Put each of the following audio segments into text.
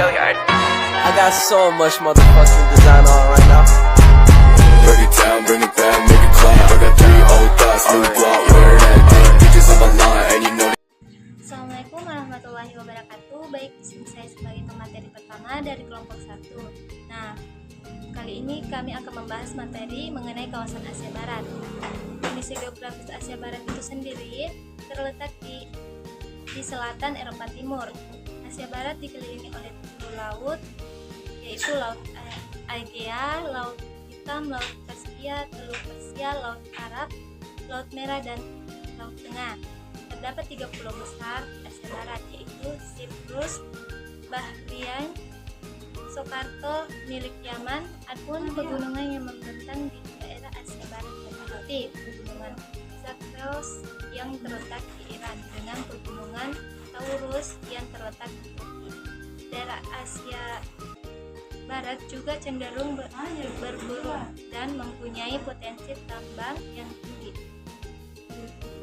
I got so much motherfucking design on right now. Break it down, bring it back, make it clap. I got 3 old thoughts, new block, where that thing. Bitches on my line, and you know. Assalamualaikum warahmatullahi wabarakatuh. Baik, di sini saya sebagai pemateri pertama dari kelompok 1. Nah, kali ini kami akan membahas materi mengenai kawasan Asia Barat. Kondisi geografis Asia Barat itu sendiri terletak di selatan Eropa Timur. Asia Barat dikelilingi oleh 7 laut, yaitu Laut Aegea, Laut Hitam, Laut Kaspia, Teluk Persia, Laut Arab, Laut Merah, dan Laut Tengah. Terdapat 3 pulau besar Asia Barat, yaitu Siprus, Bahrain, Soekarto milik Yaman. Adapun pegunungan yang membentang di daerah Asia Barat seperti pegunungan Zakros yang terletak di Iran dengan pegunungan Taurus yang terletak di Turki. Daerah Asia Barat juga cenderung berburu dan mempunyai potensi tambang yang tinggi.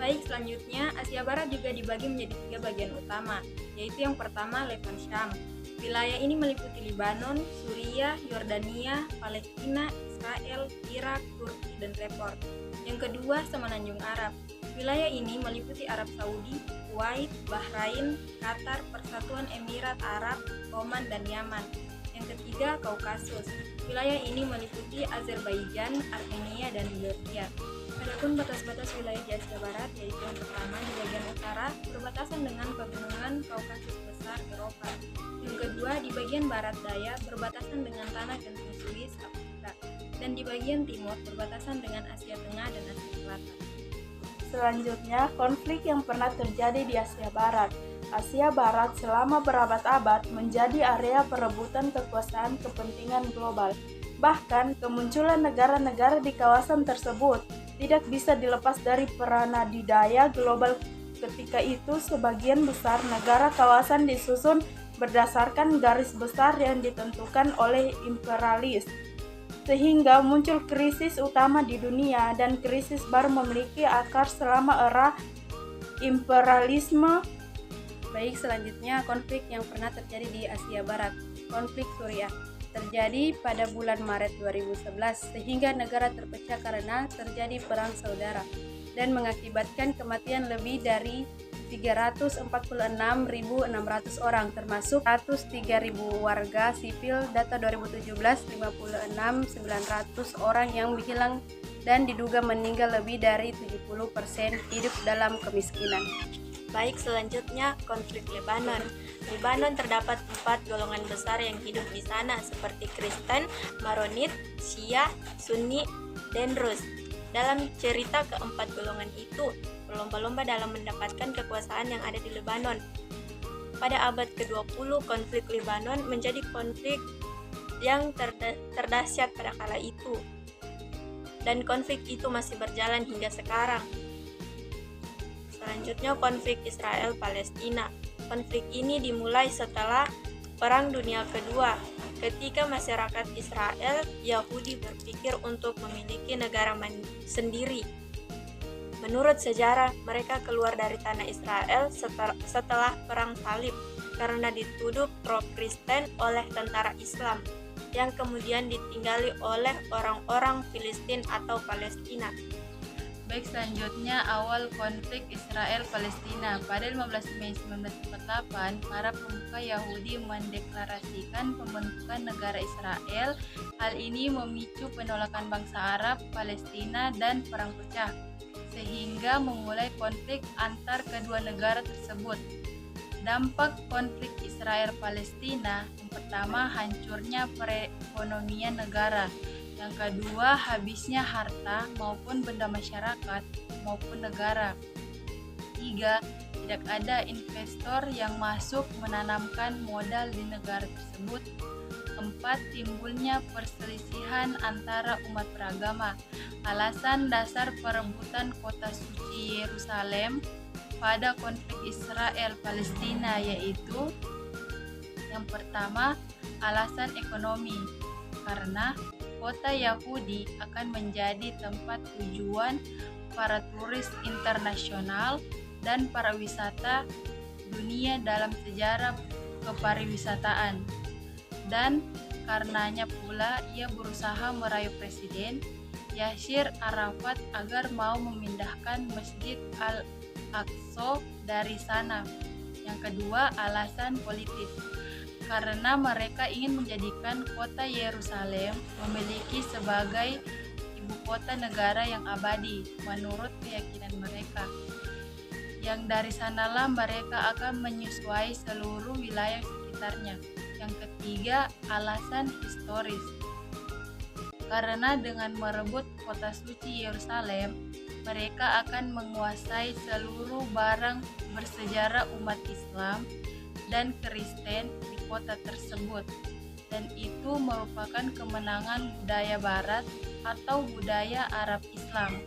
Baik, selanjutnya Asia Barat juga dibagi menjadi 3 bagian utama, yaitu yang pertama Levan Syam. Wilayah ini meliputi Lebanon, Suriah, Yordania, Palestina, Israel, Irak, Turki, dan Report. Yang kedua Semenanjung Arab. Wilayah ini meliputi Arab Saudi, Kuwait, Bahrain, Qatar, Persatuan Emirat Arab, Oman, dan Yaman. Yang ketiga Kaukasus. Wilayah ini meliputi Azerbaijan, Armenia, dan Georgia. Adapun batas-batas wilayah di Asia Barat, yaitu yang pertama di bagian utara berbatasan dengan pegunungan Kaukasus besar Eropa. Yang kedua di bagian barat daya berbatasan dengan tanah genting Swiss, Afrika. Dan di bagian timur berbatasan dengan Asia Tengah dan Asia Selatan. Selanjutnya, konflik yang pernah terjadi di Asia Barat. Asia Barat selama berabad-abad menjadi area perebutan kekuasaan kepentingan global. Bahkan, kemunculan negara-negara di kawasan tersebut tidak bisa dilepas dari peranadidaya global. Ketika itu, sebagian besar negara kawasan disusun berdasarkan garis besar yang ditentukan oleh imperialis, sehingga muncul krisis utama di dunia, dan krisis baru memiliki akar selama era imperialisme. Baik, selanjutnya konflik yang pernah terjadi di Asia Barat. Konflik Suriah terjadi pada bulan Maret 2011 sehingga negara terpecah karena terjadi perang saudara dan mengakibatkan kematian lebih dari 346.600 orang, termasuk 103.000 warga sipil. Data 2017, 56.900 orang yang hilang dan diduga meninggal, lebih dari 70% hidup dalam kemiskinan. Baik, selanjutnya konflik Lebanon. Lebanon terdapat 4 golongan besar yang hidup di sana, seperti Kristen, Maronit, Syiah, Sunni, dan Druze. Dalam cerita keempat golongan itu berlomba-lomba dalam mendapatkan kekuasaan yang ada di Lebanon. Pada abad ke-20, konflik Lebanon menjadi konflik yang terdahsyat pada kala itu, dan konflik itu masih berjalan hingga sekarang. Selanjutnya konflik Israel-Palestina. Konflik ini dimulai setelah Perang Dunia Kedua, ketika masyarakat Israel Yahudi berpikir untuk memiliki negara sendiri. Menurut sejarah, mereka keluar dari tanah Israel setelah Perang Salib karena dituduh pro-Kristen oleh tentara Islam, yang kemudian ditinggali oleh orang-orang Filistin atau Palestina. Baik, selanjutnya awal konflik Israel-Palestina. Pada 15 Mei 1948, para pemuka Yahudi mendeklarasikan pembentukan negara Israel. Hal ini memicu penolakan bangsa Arab, Palestina, dan perang pecah, sehingga memulai konflik antar kedua negara tersebut. Dampak konflik Israel-Palestina: yang pertama, hancurnya perekonomian negara. Yang kedua, habisnya harta maupun benda masyarakat maupun negara. 3. Tidak ada investor yang masuk menanamkan modal di negara tersebut. 4. Timbulnya perselisihan antara umat beragama. Alasan dasar perebutan kota suci Yerusalem pada konflik Israel-Palestina yaitu: yang pertama, alasan ekonomi, karena kota Yahudi akan menjadi tempat tujuan para turis internasional dan para wisata dunia dalam sejarah kepariwisataan. dan karenanya pula ia berusaha merayu Presiden Yasir Arafat agar mau memindahkan Masjid Al-Aqsa dari sana. Yang kedua, alasan politis. Karena mereka ingin menjadikan kota Yerusalem memiliki sebagai ibu kota negara yang abadi menurut keyakinan mereka. Yang dari sanalah mereka akan menyusuai seluruh wilayah sekitarnya. Yang ketiga, alasan historis. Karena dengan merebut kota suci Yerusalem, mereka akan menguasai seluruh barang bersejarah umat Islam dan Kristen di kota tersebut. Dan itu merupakan kemenangan budaya Barat atau budaya Arab Islam.